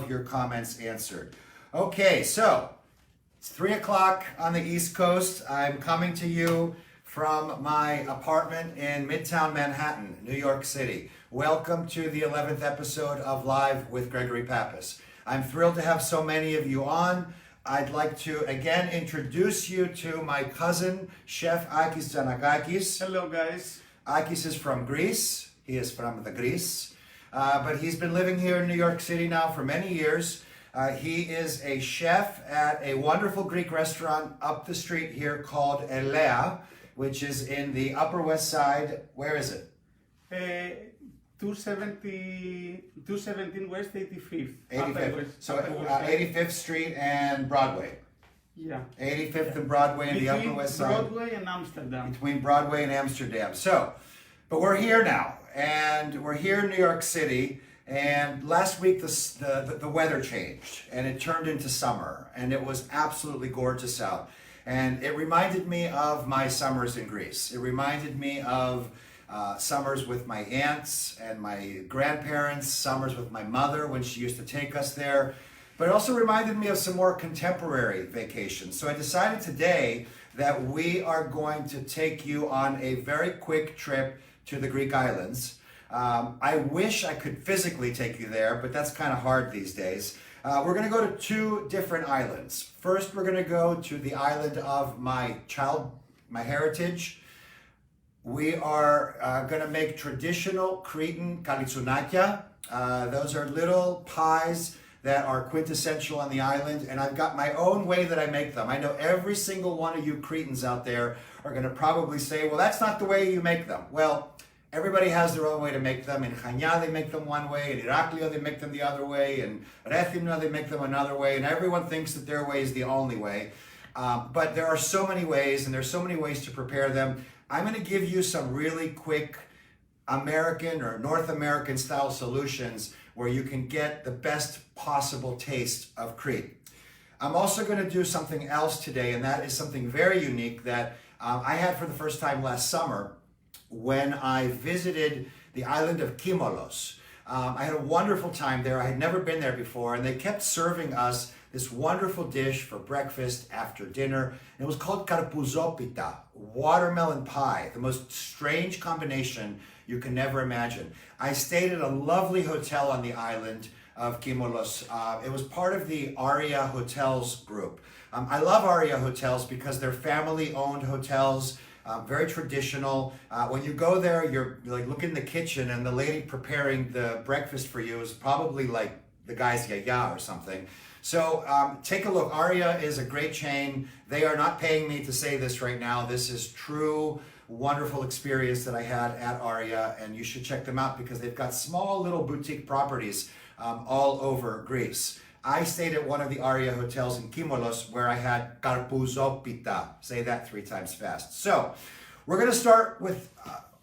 of your comments answered. Okay, so it's 3 o'clock on the East Coast. I'm coming to you from my apartment in Midtown Manhattan, New York City. Welcome to the 11th episode of Live with Gregory Pappas. I'm thrilled to have so many of you on. I'd like to again introduce you to my cousin, Chef Akis Tzanakakis. Hello, guys. Akis is from Greece. He is from the Greece. But he's been living here in New York City now for many years. He is a chef at a wonderful Greek restaurant up the street here called Elea, which is in the Upper West Side. Where is it? 217 West 85th. 85th. So 85th Street and Broadway. Yeah. 85th and Broadway in the Upper West Side. Broadway and Amsterdam. Between Broadway and Amsterdam. So, but we're here now, and we're here in New York City. And last week the weather changed, and it turned into summer, and it was absolutely gorgeous out. And it reminded me of my summers in Greece. It reminded me of summers with my aunts and my grandparents, summers with my mother when she used to take us there. But it also reminded me of some more contemporary vacations. So I decided today that we are going to take you on a very quick trip to the Greek islands. I wish I could physically take you there, but that's kind of hard these days. We're going to go to two different islands. First, we're going to go to the island of my heritage. We are going to make traditional Cretan kalitsounaki. Those are little pies that are quintessential on the island, and I've got my own way that I make them. I know every single one of you Cretans out there are going to probably say, well, that's not the way you make them. Well, everybody has their own way to make them. In Chania, they make them one way. In Iraklio, they make them the other way. In Rethymna, they make them another way. And everyone thinks that their way is the only way. But there are so many ways, and there's so many ways to prepare them. I'm going to give you some really quick American or North American style solutions where you can get the best possible taste of Crete. I'm also going to do something else today, and that is something very unique that I had for the first time last summer when I visited the island of Kimolos. I had a wonderful time there. I had never been there before, and they kept serving us this wonderful dish for breakfast after dinner. And it was called karpouzopita, watermelon pie, the most strange combination you can never imagine. I stayed at a lovely hotel on the island of Kimolos. It was part of the Aria Hotels group. I love Aria Hotels because they're family-owned hotels. Very traditional. When you go there, you're like, look in the kitchen, and the lady preparing the breakfast for you is probably like the guy's yaya or something. So take a look. Aria is a great chain. They are not paying me to say this right now. This is true, wonderful experience that I had at Aria, and you should check them out because they've got small little boutique properties all over Greece. I stayed at one of the Aria hotels in Kimolos where I had karpouzopita. Say that 3 times fast. So we're going to start with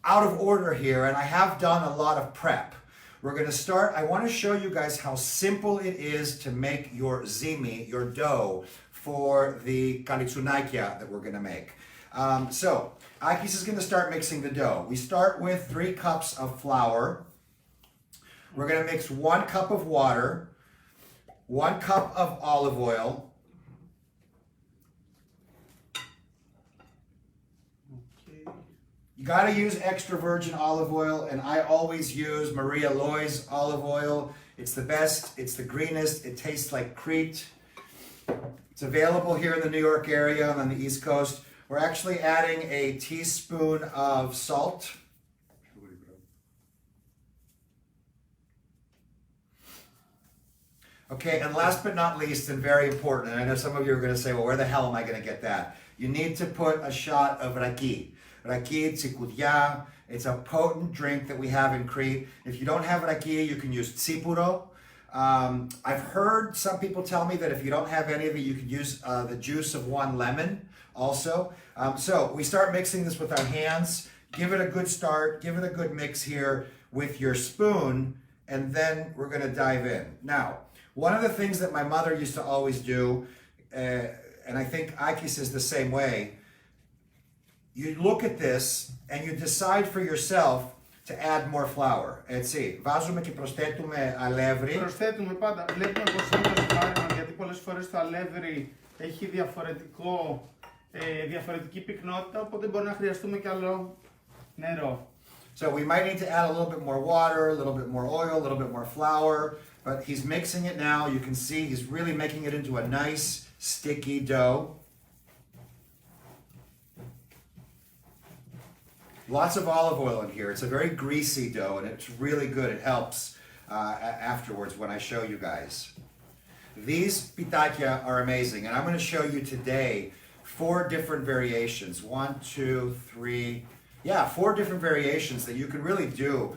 out of order here, and I have done a lot of prep. We're going to start. I want to show you guys how simple it is to make your zimi, your dough, for the kalitsounaki that we're going to make. So Akis is going to start mixing the dough. We start with 3 cups of flour. We're going to mix 1 cup of water, 1 cup of olive oil, you got to use extra virgin olive oil, and I always use Maria Loy's olive oil. It's the best, it's the greenest, it tastes like Crete. It's available here in the New York area and on the East Coast. We're actually adding a teaspoon of salt. Okay, and last but not least, and very important, and I know some of you are going to say, well, where the hell am I going to get that? You need to put a shot of raki. Raki, tsikoudia. It's a potent drink that we have in Crete. If you don't have raki, you can use tsipuro. I've heard some people tell me that if you don't have any of it, you could use the juice of 1 lemon also. So we start mixing this with our hands. Give it a good start. Give it a good mix here with your spoon, and then we're going to dive in. Now, one of the things that my mother used to always do, and I think Akis is the same way, you look at this and you decide for yourself, to add more flour. Έτσι, βάζουμε και προσθέτουμε αλεύρι. Προσθέτουμε πάντα, βλέπουμε πως είναι το βάρεμα, γιατί πολλές φορές το αλεύρι έχει διαφορετική πυκνότητα, οπότε μπορεί να χρειαστούμε κι άλλο νερό. So we might need to add a little bit more water, a little bit more oil, a little bit more flour, but he's mixing it now. You can see he's really making it into a nice sticky dough. Lots of olive oil in here. It's a very greasy dough and it's really good. It helps afterwards when I show you guys. These pitakia are amazing, and I'm going to show you today 4 different variations. 1, 2, 3, 4 different variations that you can really do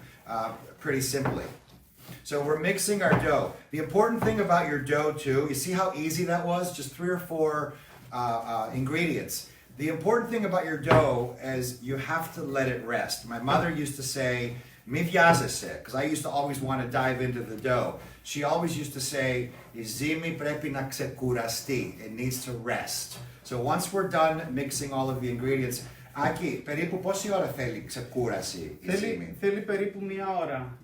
pretty simply. So we're mixing our dough. The important thing about your dough too, you see how easy that was? Just 3 or 4 ingredients. The important thing about your dough is you have to let it rest. My mother used to say, mi βιάζεσαι, because I used to always want to dive into the dough. She always used to say, η ζύμη πρέπει να ξεκουραστεί. It needs to rest. So once we're done mixing all of the ingredients, Aki, περίπου πόση ώρα θέλει ξεκούραση η ζύμη? Θέλει περίπου 1 ώρα.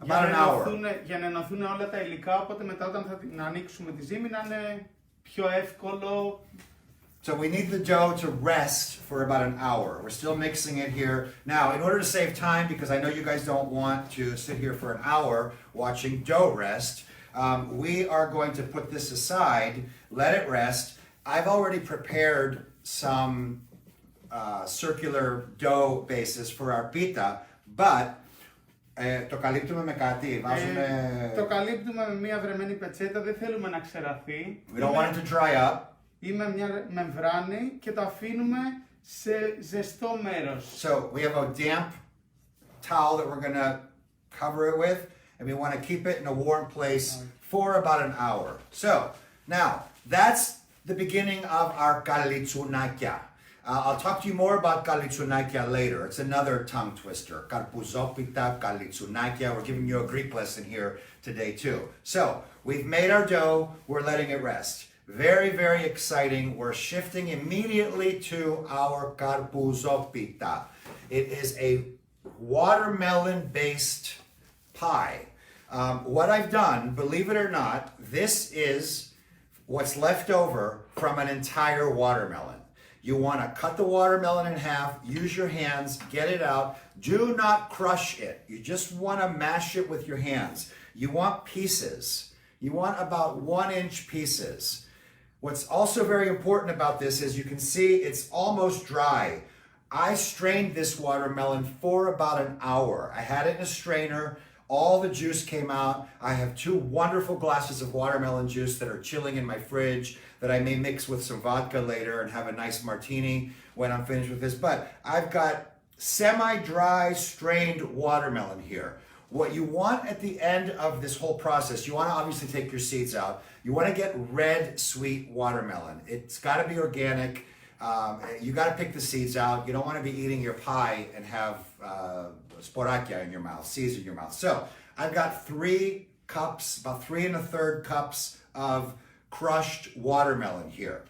Για να ενωθούν όλα τα υλικά, οπότε μετά όταν θα την ανοίξουμε τη ζύμη να είναι πιο εύκολο. So we need the dough to rest for about an hour. We're still mixing it here. Now, in order to save time, because I know you guys don't want to sit here for an hour watching dough rest, we are going to put this aside, let it rest. I've already prepared some circular dough bases for our pita, but το καλύπτουμε με κάτι, το καλύπτουμε με μια βρεμένη πετσέτα, δεν θέλουμε να ξεραθεί. We don't want it to dry up. Ή με μια μεμβράνη και το αφήνουμε σε ζεστό μέρος. So we have a damp towel that we're going to cover it with, and we want to keep it in a warm place for about an hour. So now that's the beginning of our kalitsounakia. I'll talk to you more about kalitsounakia later. It's another tongue twister. Karpouzopita, kalitsounakia. We're giving you a Greek lesson here today too. So we've made our dough. We're letting it rest. Very, very exciting. We're shifting immediately to our karpouzopita. It is a watermelon-based pie. What I've done, believe it or not, this is what's left over from an entire watermelon. You want to cut the watermelon in half, use your hands, get it out. Do not crush it. You just want to mash it with your hands. You want pieces. You want about 1-inch pieces. What's also very important about this is you can see it's almost dry. I strained this watermelon for about an hour. I had it in a strainer. All the juice came out. I have 2 wonderful glasses of watermelon juice that are chilling in my fridge that I may mix with some vodka later and have a nice martini when I'm finished with this. But I've got semi-dry strained watermelon here. What you want at the end of this whole process, you want to obviously take your seeds out. You want to get red, sweet watermelon. It's got to be organic. You got to pick the seeds out. You don't want to be eating your pie and have sporakia in your mouth, seeds in your mouth. So I've got 3 cups, about 3 1/3 cups of crushed watermelon here.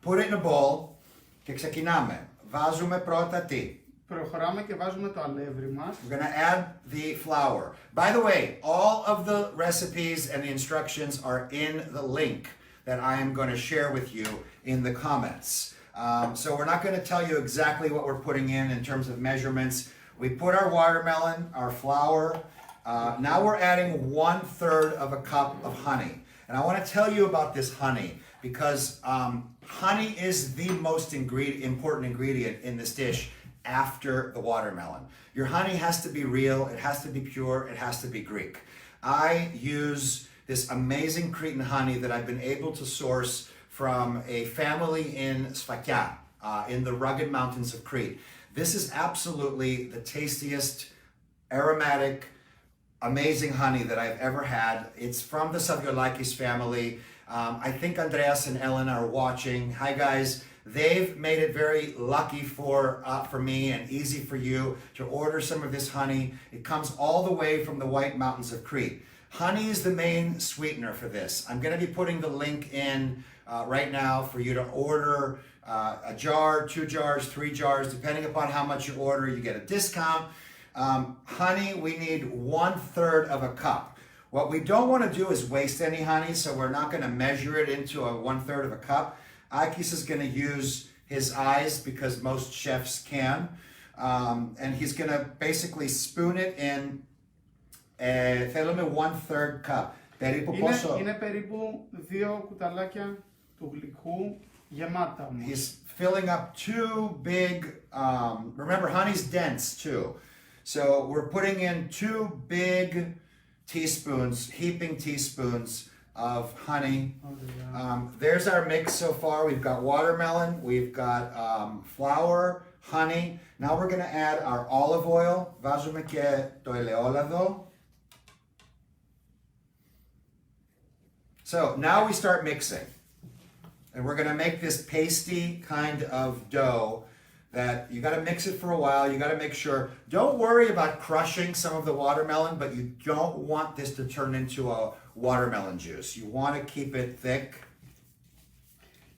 Put it in a bowl. Και ξεκινάμε. Βάζουμε πρώτα τι? Προχωράμε και βάζουμε το αλεύρι μας. We're going to add the flour. By the way, all of the recipes and the instructions are in the link that I am going to share with you in the comments. So we're not going to tell you exactly what we're putting in terms of measurements. We put our watermelon, our flour. Now we're adding 1/3 of a cup of honey. And I want to tell you about this honey because honey is the most important ingredient in this dish after the watermelon. Your honey has to be real, it has to be pure, it has to be Greek. I use this amazing Cretan honey that I've been able to source from a family in Sfakia, in the rugged mountains of Crete. This is absolutely the tastiest, aromatic, amazing honey that I've ever had. It's from the Cyclades family. I think Andreas and Ellen are watching. Hi guys. They've made it very lucky for me and easy for you to order some of this honey. It comes all the way from the White Mountains of Crete. Honey is the main sweetener for this. I'm going to be putting the link in right now for you to order a jar, 2 jars, 3 jars, depending upon how much you order. You get a discount. Honey, we need 1/3 of a cup. What we don't want to do is waste any honey, so we're not going to measure it into a 1/3 of a cup. Akis is going to use his eyes because most chefs can. And he's going to basically spoon it in. Θέλουμε 1/3 cup. Περίπου πόσο? Είναι περίπου 2 κουταλάκια του γλυκού γεμάτα όμως. He's filling up 2 big, remember honey's dense too. So we're putting in 2 big teaspoons, heaping teaspoons of honey. There's our mix so far. We've got watermelon, we've got flour, honey. Now we're going to add our olive oil. Βάζουμε και το ελαιόλαδο. So now we start mixing. And we're going to make this pasty kind of dough that you got to mix it for a while. You got to make sure. Don't worry about crushing some of the watermelon, but you don't want this to turn into a watermelon juice. You want to keep it thick.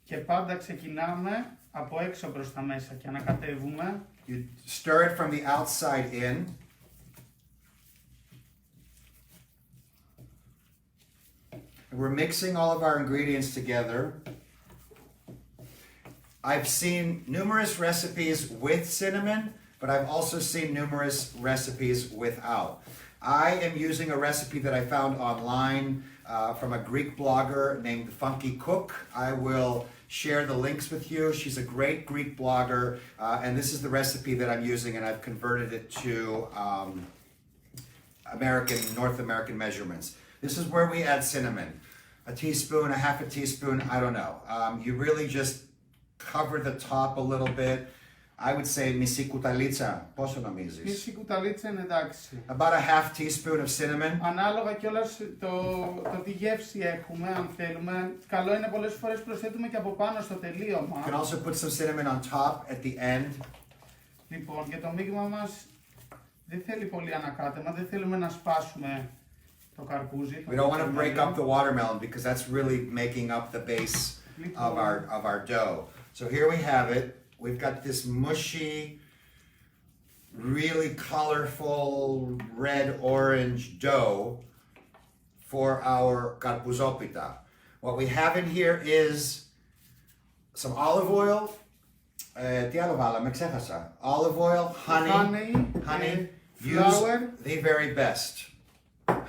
Και πάντα ξεκινάμε από έξω προς τα μέσα και ανακατεύουμε. You stir it from the outside in. And we're mixing all of our ingredients together. I've seen numerous recipes with cinnamon, but I've also seen numerous recipes without. I am using a recipe that I found online from a Greek blogger named Funky Cook. I will share the links with you. She's a great Greek blogger, and this is the recipe that I'm using, and I've converted it to North American measurements. This is where we add cinnamon. A teaspoon, a half a teaspoon, I don't know. You really just cover the top a little bit. I would say μισή κουταλίτσα. Πόσο νομίζεις? Μισή κουταλίτσα είναι εντάξει. About a half teaspoon of cinnamon. Ανάλογα κιόλας το τι γεύση έχουμε, αν θέλουμε. Καλό είναι πολλές φορές προσθέτουμε και από πάνω στο τελείωμα. You can also put some cinnamon on top at the end. Λοιπόν, για το μείγμα μας δεν θέλει πολύ ανακάτεμα, δεν θέλουμε να σπάσουμε το καρπούζι. We don't want to break up the watermelon because that's really making up the base of our dough. So here we have it. We've got this mushy, really colorful red-orange dough for our karpouzopita. What we have in here is some olive oil. Τι άλλο βάλαμε, ξέχασα. Olive oil, honey, flour, the very best.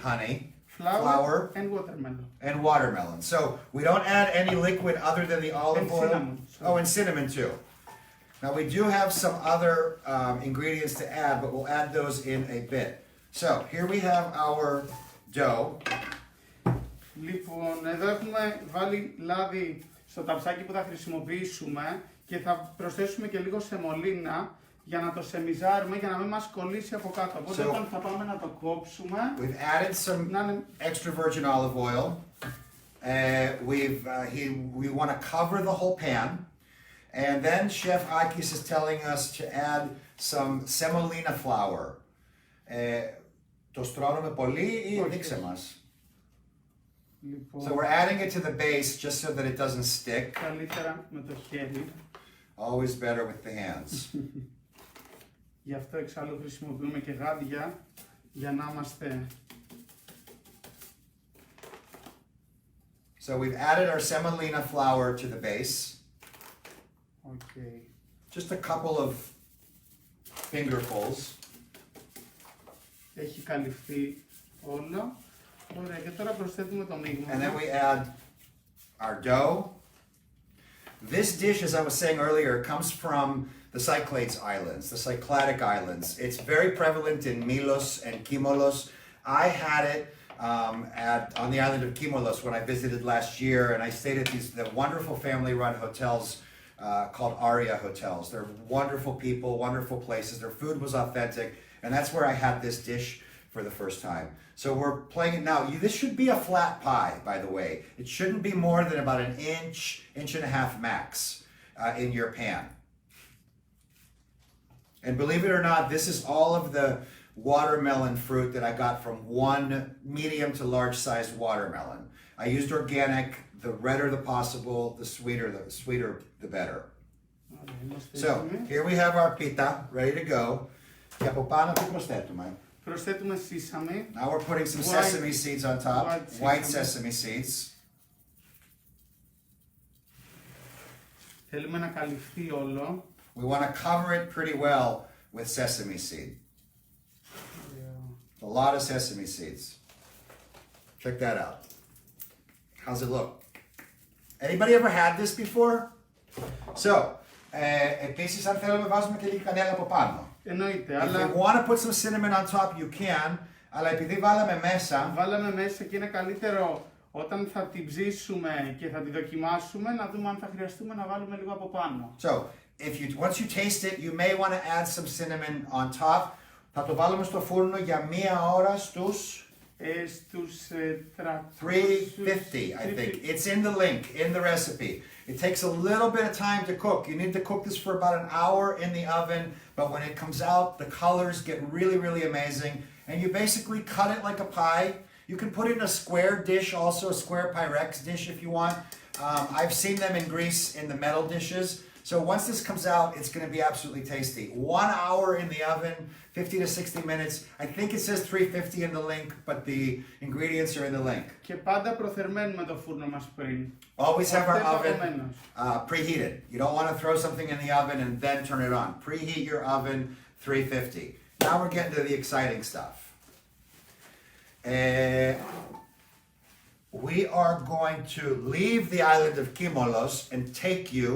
Honey, flour, and watermelon. So we don't add any liquid other than the olive oil. Cinnamon. Oh, and cinnamon too. Now we do have some other ingredients to add, but we'll add those in a bit. So here we have our dough. Λοιπόν, εδώ έχουμε βάλει λάδι στο ταψάκι που θα χρησιμοποιήσουμε και θα προσθέσουμε και λίγο σεμολίνα για να το σεμιζάρουμε για να μην μας κολλήσει από κάτω. Οπότε όταν θα πάμε να το κόψουμε... We've added some extra virgin olive oil. We want to cover the whole pan. And then Chef Akis is telling us to add some semolina flour. Το στρώνουμε πολύ ή δείξε μας. So we're adding it to the base just so that it doesn't stick. Καλύτερα με το χέρι. Always better with the hands. Γι' αυτό εξάλλου χρησιμοποιούμε και γάντια για να είμαστε... So we've added our semolina flour to the base. Okay. Just a couple of fingerfuls. Έχει καλυφθεί όλο. Ωραία, και τώρα προσθέτουμε το μείγμα. And then we add our dough. This dish, as I was saying earlier, comes from the Cyclades Islands, the Cycladic Islands. It's very prevalent in Milos and Kimolos. I had it on the island of Kimolos when I visited last year, and I stayed at the wonderful family-run hotels called Aria Hotels. They're wonderful people, wonderful places. Their food was authentic, and that's where I had this dish for the first time. So we're playing it now. This should be a flat pie, by the way. It shouldn't be more than about an inch, inch and a half max in your pan. And believe it or not, this is all of the watermelon fruit that I got from one medium to large sized watermelon. I used organic. The redder the possible, the sweeter the better. So here we have our pita ready to go. Και από πάνω τι προσθέτουμε? Προσθέτουμε σίσαμι. Now we're putting some White- sesame seeds on top. white White sesame seeds. Θέλουμε να καλυφθεί όλο. We want to cover it pretty well with sesame seed. A lot of sesame seeds. Check that out. How's it look? Anybody ever had this before? So, επίσης αν θέλουμε βάζουμε και λίγη κανέλα από πάνω. Εννοείται, If αλλά you want to put some cinnamon on top, you can. Αλλά επειδή βάλαμε μέσα, βάλαμε μέσα και είναι καλύτερο όταν θα την ψήσουμε και θα τη δοκιμάσουμε να δούμε αν θα χρειαστούμε να βάλουμε λίγο από πάνω. so once you taste it, you may want to add some cinnamon on top. Θα το βάλουμε στο φούρνο για 1 ώρα στους Στους 350, I think. It's in the link, in the recipe. It takes a little bit of time to cook. You need to cook this for about an hour in the oven, but when it comes out, the colors get really, really amazing. And you basically cut it like a pie. You can put it in a square dish also, a square Pyrex dish if you want. I've seen them in Greece in the metal dishes. So once this comes out, it's going to be absolutely tasty. 1 hour in the oven, 50 to 60 minutes. I think it says 350 in the link, but the ingredients are in the link. Και πάντα προθερμαίνουμε το φούρνο μας πριν. Always have our oven Επομένως. preheated. You don't want to throw something in the oven and then turn it on. Preheat your oven 350. Now we're getting to the exciting stuff. We are going to leave the island of Kimolos and take you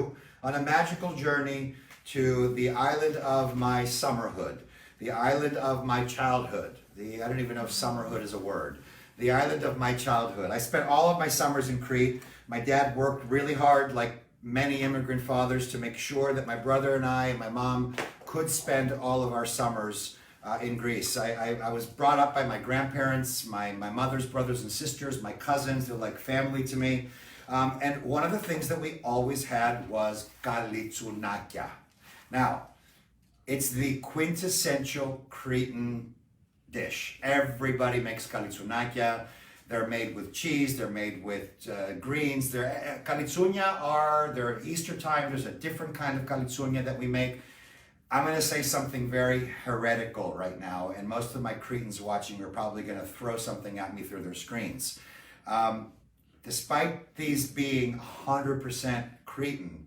on a magical journey to the island of my summerhood, the island of my childhood. I don't even know if summerhood is a word. The island of my childhood. I spent all of my summers in Crete. My dad worked really hard, like many immigrant fathers, to make sure that my brother and I and my mom could spend all of our summers in Greece. I was brought up by my grandparents, my mother's brothers and sisters, my cousins. They're like family to me. And one of the things that we always had was kalitsunakia. Now, it's the quintessential Cretan dish. Everybody makes kalitsunakia. They're made with cheese, they're made with greens. Kalitsunia they're Easter time, there's a different kind of kalitsunia that we make. I'm going to say something very heretical right now, and most of my Cretans watching are probably going to throw something at me through their screens. Despite these being 100% Cretan,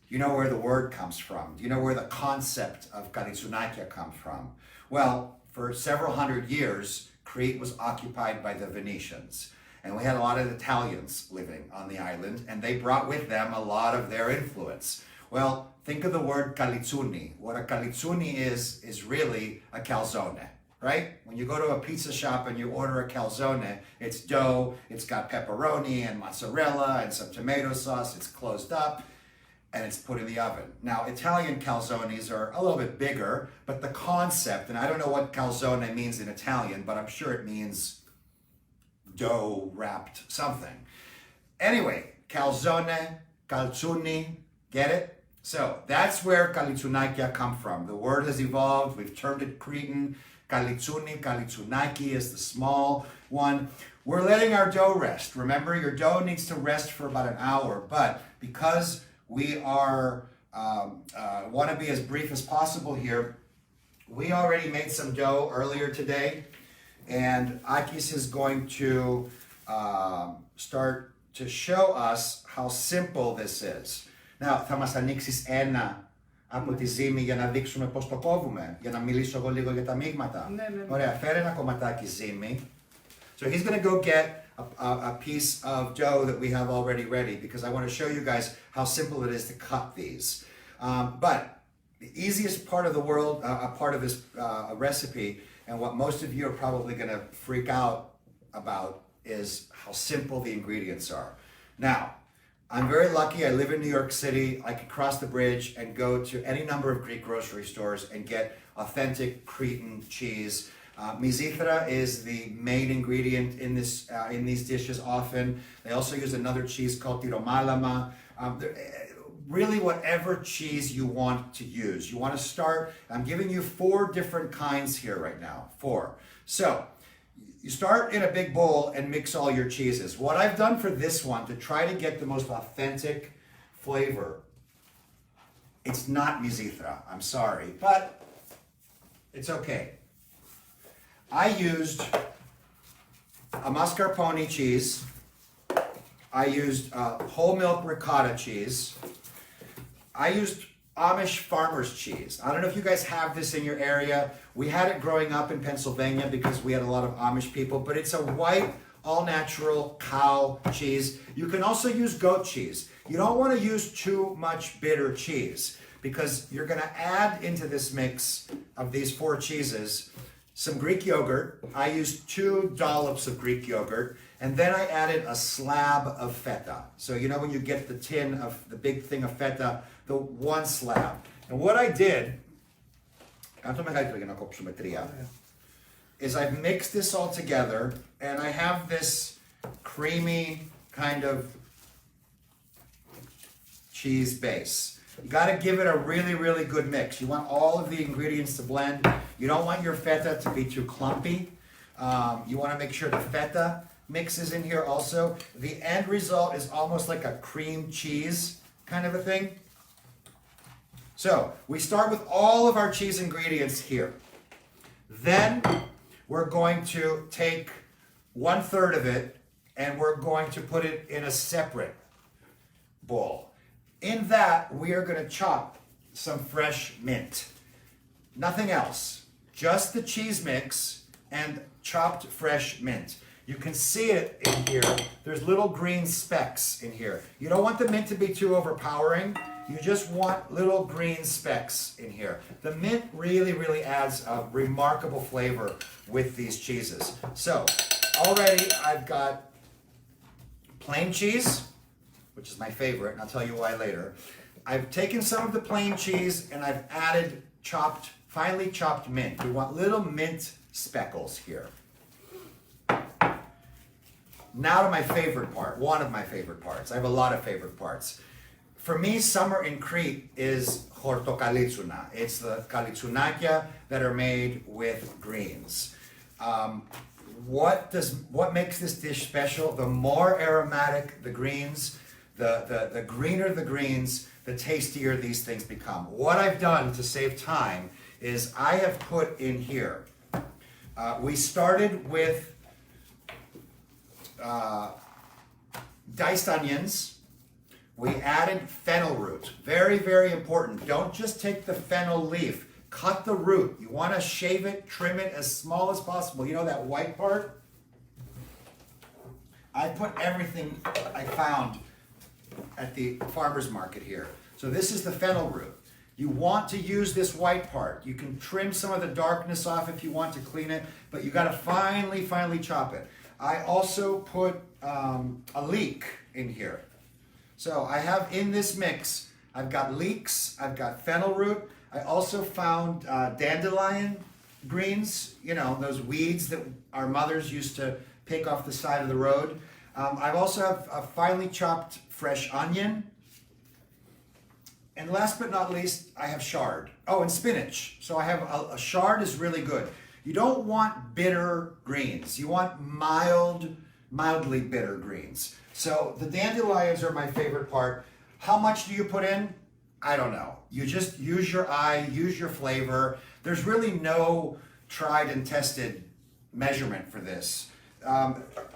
you know where the word comes from? Do you know where the concept of kalitsunakia comes from? Well, for several hundred years, Crete was occupied by the Venetians. And we had a lot of Italians living on the island, and they brought with them a lot of their influence. Well, think of the word calitsuni. What a calitsuni is really a calzone, right? When you go to a pizza shop and you order a calzone, it's dough, it's got pepperoni and mozzarella and some tomato sauce, it's closed up, and it's put in the oven. Now, Italian calzones are a little bit bigger, but the concept, and I don't know what calzone means in Italian, but I'm sure it means dough-wrapped something. Anyway, calzone, calzuni, get it? So that's where kalitsunakia come from. The word has evolved. We've termed it Cretan. Kalitsuni, kalitsunaki is the small one. We're letting our dough rest. Remember, your dough needs to rest for about an hour, but because we want to be as brief as possible here, we already made some dough earlier today, and Akis is going to start to show us how simple this is. Now, θα μας ανοίξεις ένα από τη ζύμη για να δείξουμε πώς το κόβουμε, για να μιλήσω εγώ λίγο για τα μείγματα. Ναι. Ωραία, φέρε ένα κομματάκι ζύμη. So he's going to go get a piece of dough that we have already ready, because I want to show you guys how simple it is to cut these. But the easiest part of the world, a part of this recipe, and what most of you are probably going to freak out about, is how simple the ingredients are. Now, I'm very lucky. I live in New York City. I can cross the bridge and go to any number of Greek grocery stores and get authentic Cretan cheese. Mizithra is the main ingredient in these dishes often. They also use another cheese called tiromalama. Really whatever cheese you want to use. You want to start, I'm giving you 4 different kinds here right now. 4. So, you start in a big bowl and mix all your cheeses. What I've done for this one, to try to get the most authentic flavor, it's not Mizithra, I'm sorry, but It's okay. I used a mascarpone cheese. I used whole milk ricotta cheese. I used Amish farmer's cheese. I don't know if you guys have this in your area. We had it growing up in Pennsylvania because we had a lot of Amish people, but it's a white, all-natural cow cheese. You can also use goat cheese. You don't want to use too much bitter cheese because you're going to add into this mix of these 4 cheeses some Greek yogurt. I used 2 dollops of Greek yogurt, and then I added a slab of feta. So you know when you get the tin of the big thing of feta, the 1 slab. And what I did, is I've mixed this all together, and I have this creamy kind of cheese base. You got to give it a really, really good mix. You want all of the ingredients to blend. You don't want your feta to be too clumpy. You want to make sure the feta mixes in here also. The end result is almost like a cream cheese kind of a thing. So we start with all of our cheese ingredients here. Then we're going to take 1/3 of it and we're going to put it in a separate bowl. In that, we are going to chop some fresh mint. Nothing else. Just the cheese mix and chopped fresh mint. You can see it in here. There's little green specks in here. You don't want the mint to be too overpowering. You just want little green specks in here. The mint really, really adds a remarkable flavor with these cheeses. So, already I've got plain cheese, which is my favorite, and I'll tell you why later. I've taken some of the plain cheese and I've added finely chopped mint. We want little mint speckles here. Now to my favorite part, one of my favorite parts. I have a lot of favorite parts. For me, summer in Crete is chortokalitsuna. It's the kalitsunakya that are made with greens. What makes this dish special? The more aromatic the greens, the greener the greens, the tastier these things become. What I've done to save time is I have put in here, we started with diced onions. We added fennel root. Very, very important. Don't just take the fennel leaf. Cut the root. You want to shave it, trim it as small as possible. You know that white part? I put everything I found at the farmer's market here. So this is the fennel root. You want to use this white part. You can trim some of the darkness off if you want to clean it, but you got to finely chop it. I also put a leek in here. So I have in this mix, I've got leeks, I've got fennel root. I also found dandelion greens, you know, those weeds that our mothers used to pick off the side of the road. I've also have a finely chopped fresh onion. And last but not least, I have chard. Oh, and spinach. So I have a chard is really good. You don't want bitter greens. You want mildly bitter greens. So the dandelions are my favorite part. How much do you put in? I don't know. You just use your eye, use your flavor. There's really no tried and tested measurement for this.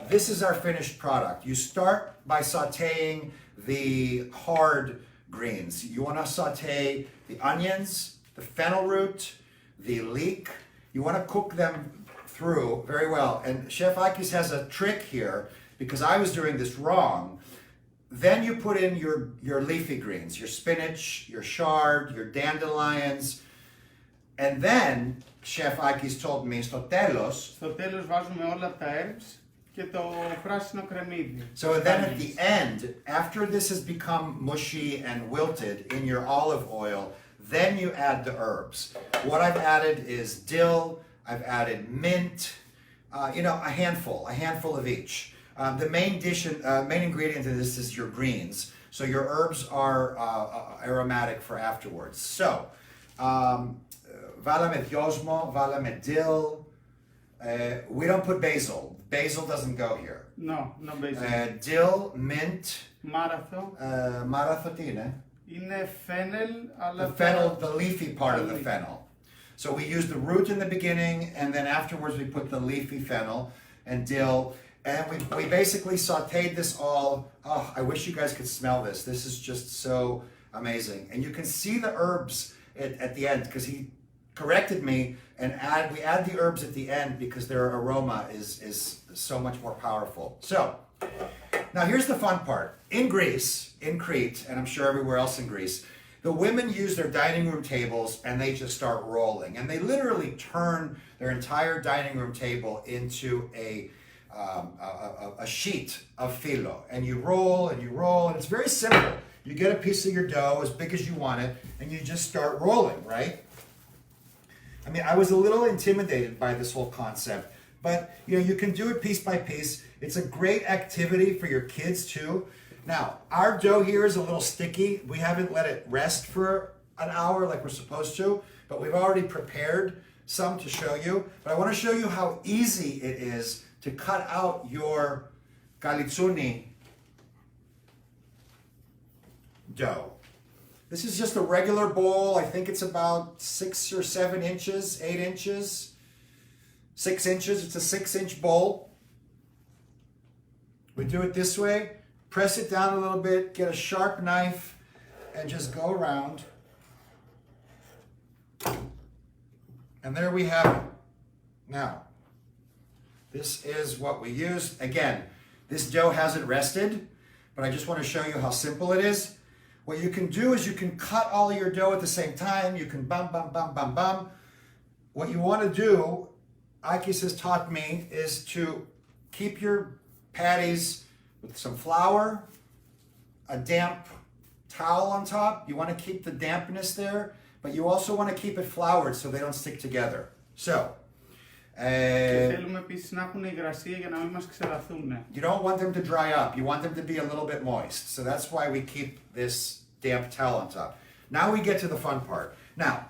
This is our finished product. You start by sauteing the hard greens. You want to saute the onions, the fennel root, the leek. You want to cook them through very well. And Chef Akis has a trick here because I was doing this wrong. Then you put in your leafy greens, your spinach, your chard, your dandelions. And then, Chef Akis told me, στο τέλος βάζουμε όλα τα herbs και το πράσινο κρεμμύδι. So then at the end, after this has become mushy and wilted in your olive oil, then you add the herbs. What I've added is dill, I've added mint, a handful of each. The main ingredient in this is your greens. So your herbs are aromatic for afterwards. So, βάλαμε δυόσμο, βάλαμε dill. We don't put basil. Basil doesn't go here. No basil. Dill, mint. Μάραθο. Μάραθο τι είναι? Είναι fennel, αλλά... The fennel, the leafy part of the fennel. So we use the root in the beginning, and then afterwards we put the leafy fennel and dill. And we basically sauteed this all. Oh, I wish you guys could smell this. This is just so amazing. And you can see the herbs at the end, because he corrected me, and we add the herbs at the end because their aroma is so much more powerful. So, now here's the fun part. In Greece, in Crete, and I'm sure everywhere else in Greece, the women use their dining room tables and they just start rolling. And they literally turn their entire dining room table into a sheet of filo. And you roll, and it's very simple. You get a piece of your dough as big as you want it, and you just start rolling, right? I mean, I was a little intimidated by this whole concept, but you can do it piece by piece. It's a great activity for your kids too. Now, our dough here is a little sticky. We haven't let it rest for an hour like we're supposed to, but we've already prepared some to show you. But I want to show you how easy it is to cut out your galitsuni dough. This is just a regular bowl. I think it's about 6 or 7 inches, 8 inches, 6 inches. It's a 6-inch bowl. We do it this way. Press it down a little bit, get a sharp knife, and just go around. And there we have it. Now, this is what we use. Again, this dough hasn't rested, but I just want to show you how simple it is. What you can do is you can cut all of your dough at the same time. You can bum, bum, bum, bum, bum. What you want to do, Akis has taught me, is to keep your patties with some flour, a damp towel on top. You want to keep the dampness there, but you also want to keep it floured so they don't stick together. So, θέλουμε επίσης να έχουν υγρασία για να μην μας ξεραθούν. You don't want them to dry up. You want them to be a little bit moist. So that's why we keep this damp towel on top. Now we get to the fun part. Now,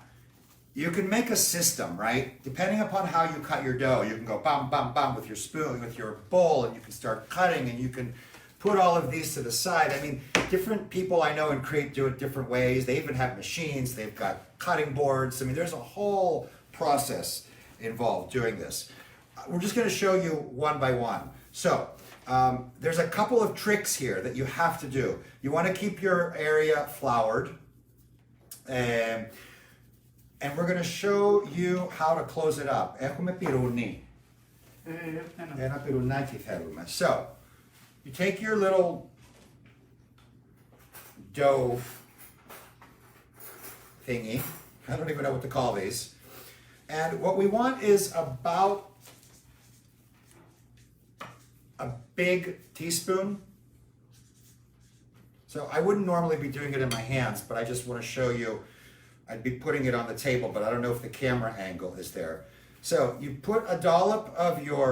you can make a system, right? Depending upon how you cut your dough, you can go bum, bum, bum with your spoon, with your bowl, and you can start cutting, and you can put all of these to the side. I mean, different people I know in Crete do it different ways. They even have machines. They've got cutting boards. I mean, there's a whole process involved doing this. We're just going to show you one by one. So, there's a couple of tricks here that you have to do. You want to keep your area floured. And we're going to show you how to close it up. Έχουμε πυρουνί. Ένα πυρουνάκι θέλουμε. So, you take your little dough thingy. I don't even know what to call these. And what we want is about a big teaspoon. So I wouldn't normally be doing it in my hands, but I just want to show you. I'd be putting it on the table, but I don't know if the camera angle is there. So you put a dollop of your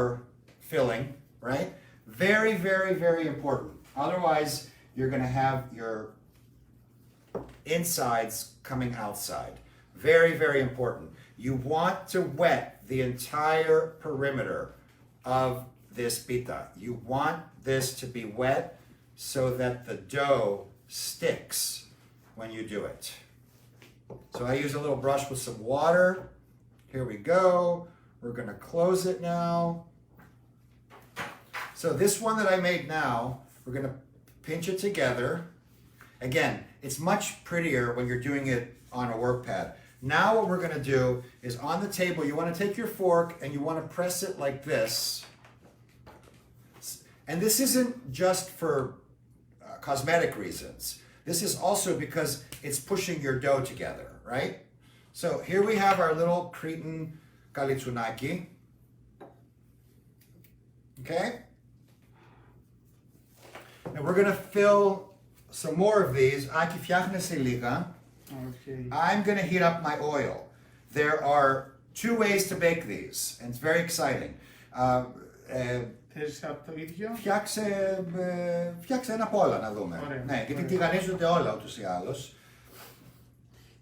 filling, right? Very, very, very important. Otherwise, you're going to have your insides coming outside. Very, very important. You want to wet the entire perimeter of this pita. You want this to be wet so that the dough sticks when you do it. So I use a little brush with some water. Here we go. We're going to close it now. So this one that I made now, we're going to pinch it together. Again, it's much prettier when you're doing it on a work pad. Now what we're going to do is on the table, you want to take your fork and you want to press it like this. And this isn't just for cosmetic reasons. This is also because it's pushing your dough together, right? So here we have our little Cretan galitsonaki. Okay? And we're going to fill some more of these. Aki φτιάχνεσαι λίγα. Okay. I'm going to heat up my oil. There are 2 ways to bake these, and it's very exciting. Θες από το ίδιο. Φτιάξε ένα από όλα να δούμε. Ωραία, Ναι, γιατί ωραία. τηγανίζονται όλα ούτως ή άλλως.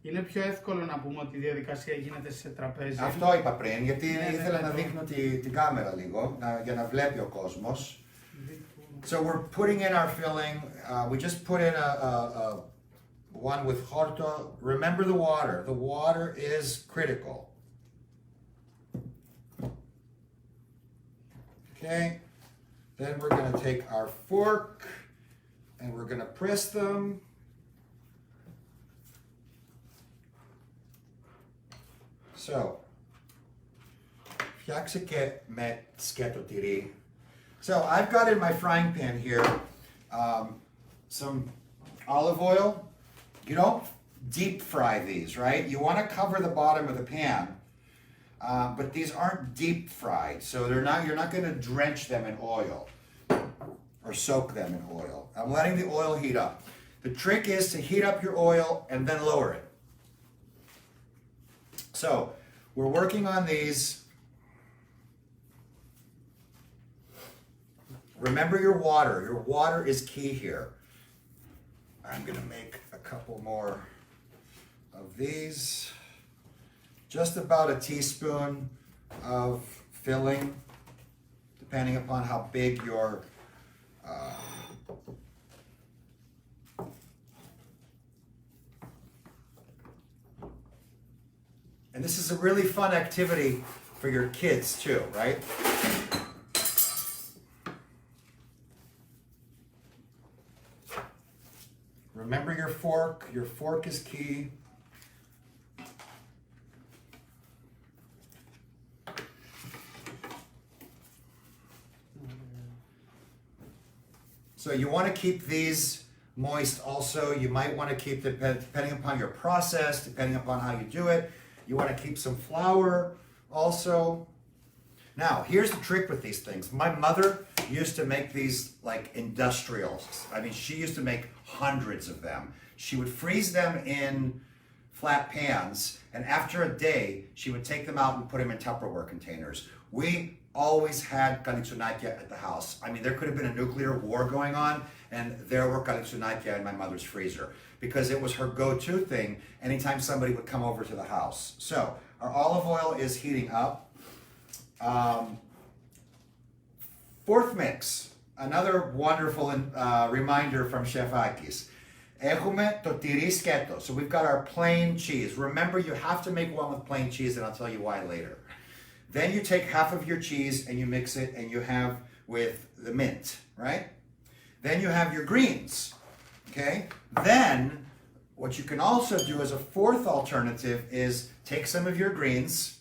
Είναι πιο εύκολο να πούμε ότι η διαδικασία γίνεται σε τραπέζι. Αυτό είπα πριν, γιατί Ναι, ήθελα ναι, να ναι. δείχνω την κάμερα λίγο, για να βλέπει ο κόσμος. So we're putting in our filling. We just put in one with horto. Remember the water. The water is critical. Okay, then we're going to take our fork and we're going to press them. So, φτιάξε με σκέτο τυρί. So I've got in my frying pan here some olive oil. You don't deep fry these, right? You want to cover the bottom of the pan, but these aren't deep fried, so you're not going to drench them in oil or soak them in oil. I'm letting the oil heat up. The trick is to heat up your oil and then lower it. So we're working on these. Remember your water. Your water is key here. I'm going to make a couple more of these. Just about a teaspoon of filling, depending upon how big your and this is a really fun activity for your kids too, right? Remember your fork. Your fork is key. So you want to keep these moist also. You might want to keep, depending upon your process, depending upon how you do it, you want to keep some flour also. Now, here's the trick with these things. My mother used to make these like industrials. I mean, she used to make hundreds of them. She would freeze them in flat pans, and after a day, she would take them out and put them in Tupperware containers. We always had kalitsunakia at the house. I mean, there could have been a nuclear war going on, and there were kalitsunakia in my mother's freezer, because it was her go-to thing anytime somebody would come over to the house. So, our olive oil is heating up. Fourth mix, another wonderful reminder from Chef Akis. Έχουμε το τυρί σκέτο. So we've got our plain cheese. Remember, you have to make one with plain cheese, and I'll tell you why later. Then you take half of your cheese and you mix it, and you have with the mint, right? Then you have your greens, okay? Then what you can also do as a fourth alternative is take some of your greens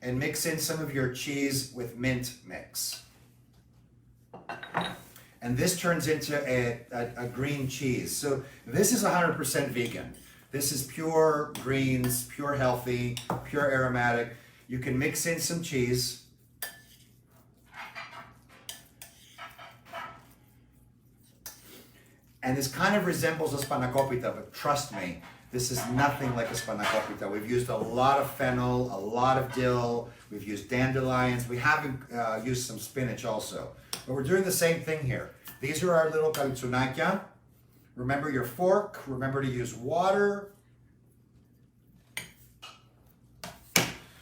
and mix in some of your cheese with mint mix. And this turns into a green cheese. So this is 100% vegan. This is pure greens, pure healthy, pure aromatic. You can mix in some cheese. And this kind of resembles a spanakopita, but trust me, this is nothing like a spanakopita. We've used a lot of fennel, a lot of dill, we've used dandelions, we haven't used some spinach also. But we're doing the same thing here. These are our little kalitsunakia. Remember your fork, remember to use water.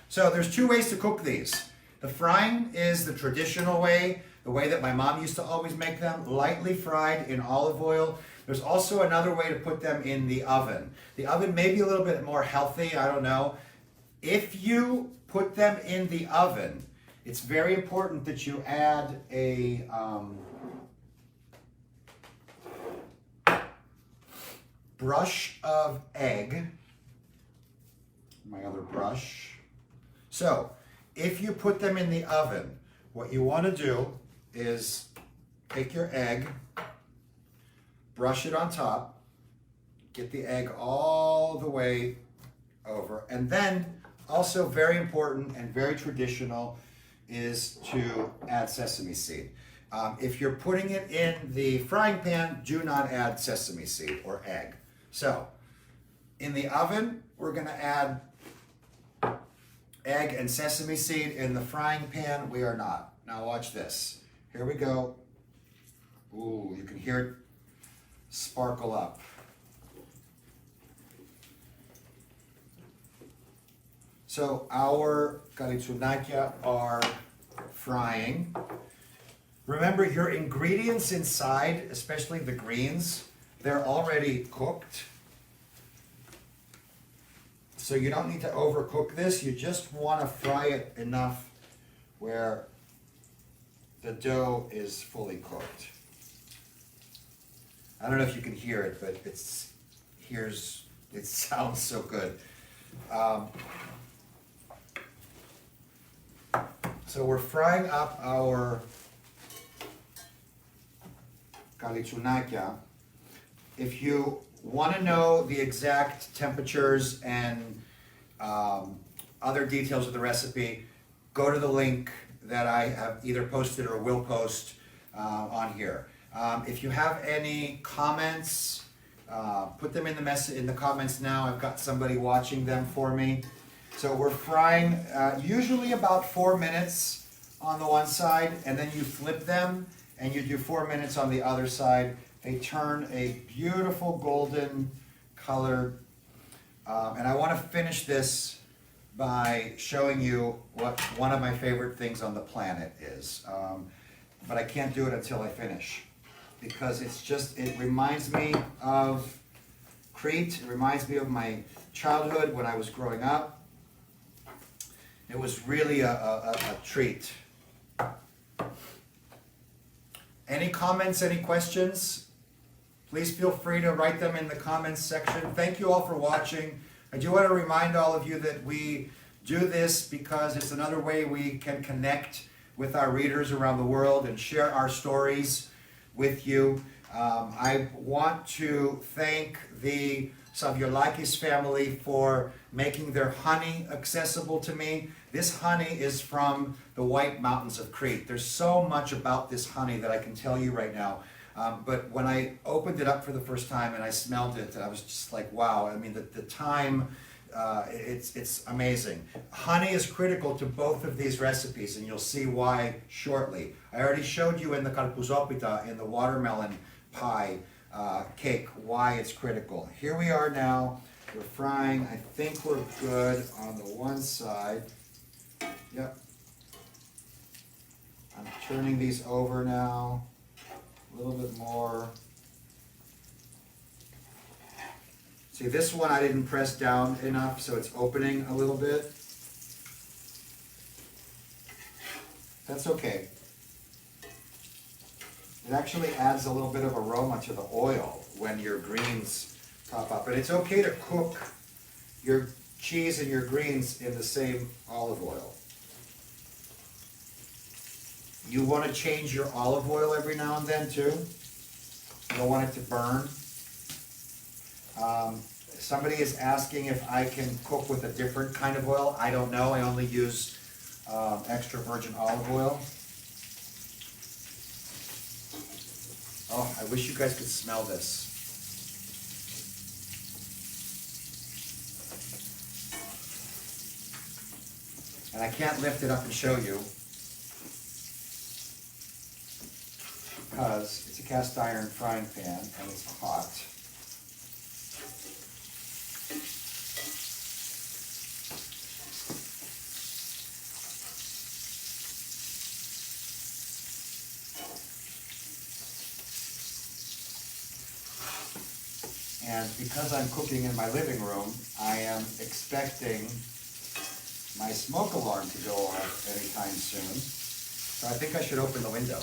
So there's two ways to cook these. The frying is the traditional way, the way that my mom used to always make them, lightly fried in olive oil. There's also another way to put them in the oven. The oven may be a little bit more healthy, I don't know. If you put them in the oven, it's very important that you add a brush of egg. My other brush. So, if you put them in the oven, what you want to do is take your egg, brush it on top, get the egg all the way over, and then also very important and very traditional is to add sesame seed. If you're putting it in the frying pan, do not add sesame seed or egg. So, in the oven, we're going to add egg and sesame seed. In the frying pan, we are not. Now watch this. Here we go. Ooh, you can hear it sparkle up. So our kalitsunakia are frying. Remember, your ingredients inside, especially the greens, they're already cooked. So you don't need to overcook this. You just want to fry it enough where the dough is fully cooked. I don't know if you can hear it, but it sounds so good. So we're frying up our kalitsunakia. If you want to know the exact temperatures and other details of the recipe, go to the link that I have either posted or will post on here. If you have any comments, put them in the comments now. I've got somebody watching them for me. So we're frying usually about 4 minutes on the one side, and then you flip them and you do 4 minutes on the other side. They turn a beautiful golden color. And I want to finish this by showing you what one of my favorite things on the planet is. But I can't do it until I finish, because it reminds me of Crete. It reminds me of my childhood when I was growing up. It was really a treat. Any comments, any questions? Please feel free to write them in the comments section. Thank you all for watching. I do want to remind all of you that we do this because it's another way we can connect with our readers around the world and share our stories with you. I want to thank the Cyclades family for making their honey accessible to me. This honey is from the White Mountains of Crete. There's so much about this honey that I can tell you right now. But when I opened it up for the first time and I smelled it, I was just like, wow. I mean, the time, it's amazing. Honey is critical to both of these recipes, and you'll see why shortly. I already showed you in the karpouzopita, in the watermelon pie cake, why it's critical. Here we are now. We're frying. I think we're good on the one side. Yep. I'm turning these over now. A little bit more. See, this one I didn't press down enough, so it's opening a little bit. That's okay. It actually adds a little bit of aroma to the oil when your greens pop up. But it's okay to cook your cheese and your greens in the same olive oil. You want to change your olive oil every now and then too. You don't want it to burn. Somebody is asking if I can cook with a different kind of oil. I don't know. I only use extra virgin olive oil. Oh, I wish you guys could smell this. And I can't lift it up and show you because it's a cast iron frying pan and it's hot. And because I'm cooking in my living room, I am expecting my smoke alarm to go off anytime soon. So I think I should open the window.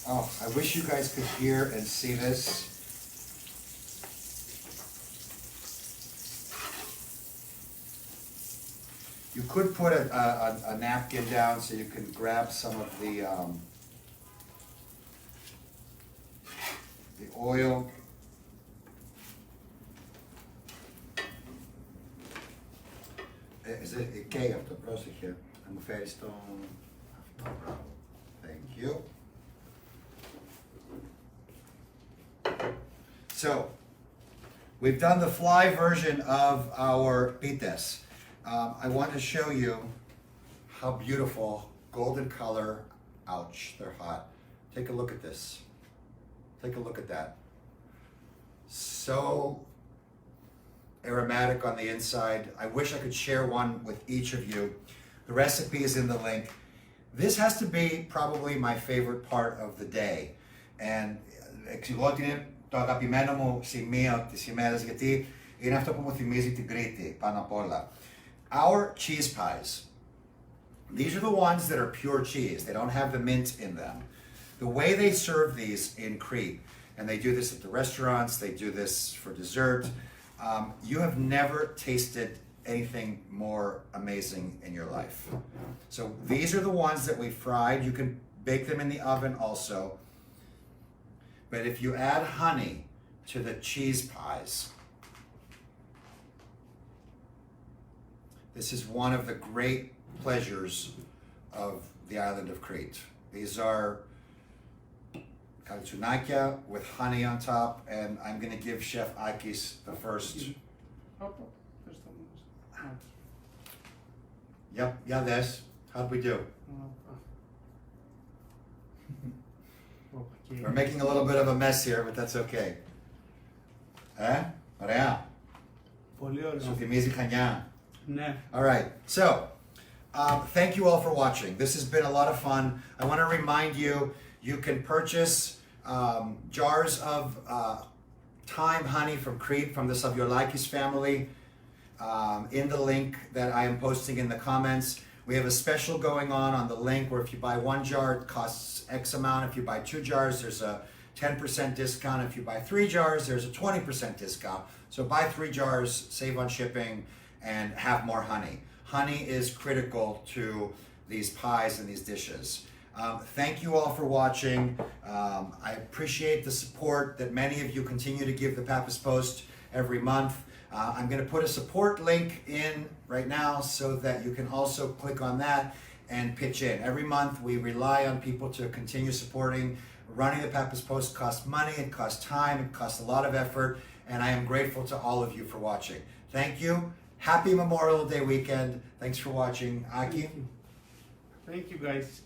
Oh, I wish you guys could hear and see this. You could put a napkin down so you can grab some of the oil. Okay, αυτό πρόσεχε. Να μου φέρεις το... Αυτό, μπράβο. Thank you. So, we've done the fly version of our pites. I want to show you how beautiful, golden color. Ouch, they're hot. Take a look at this. Take a look at that. So aromatic on the inside. I wish I could share one with each of you. The recipe is in the link. This has to be probably my favorite part of the day. And εξηγώ ότι είναι το αγαπημένο μου σημείο της ημέρας γιατί είναι αυτό που μου θυμίζει την Κρήτη πάνω απ' όλα. Our cheese pies. These are the ones that are pure cheese. They don't have the mint in them. The way they serve these in Crete, and they do this at the restaurants, they do this for dessert, you have never tasted anything more amazing in your life. So these are the ones that we fried. You can bake them in the oven also. But if you add honey to the cheese pies, this is one of the great pleasures of the island of Crete. These are kaltsunakis with honey on top, and I'm going to give Chef Akis the first. Yep, yeah, this. How'd we do? We're making a little bit of a mess here, but that's okay. Ωραία. Πολύ ωραίο. Σου θυμίζει Χανιά. Ναι. All right, so thank you all for watching. This has been a lot of fun. I want to remind you, you can purchase jars of thyme honey from Crete from the Cyclades family in the link that I am posting in the comments. We have a special going on the link where if you buy one jar, it costs X amount. If you buy 2 jars, there's a 10% discount. If you buy 3 jars, there's a 20% discount. So buy 3 jars, save on shipping, and have more honey. Honey is critical to these pies and these dishes. Thank you all for watching. I appreciate the support that many of you continue to give the Pappas Post every month. I'm going to put a support link in right now so that you can also click on that and pitch in. Every month we rely on people to continue supporting. Running the Pappas Post costs money, it costs time, it costs a lot of effort, and I am grateful to all of you for watching. Thank you. Happy Memorial Day weekend. Thanks for watching. Aki? Thank you guys.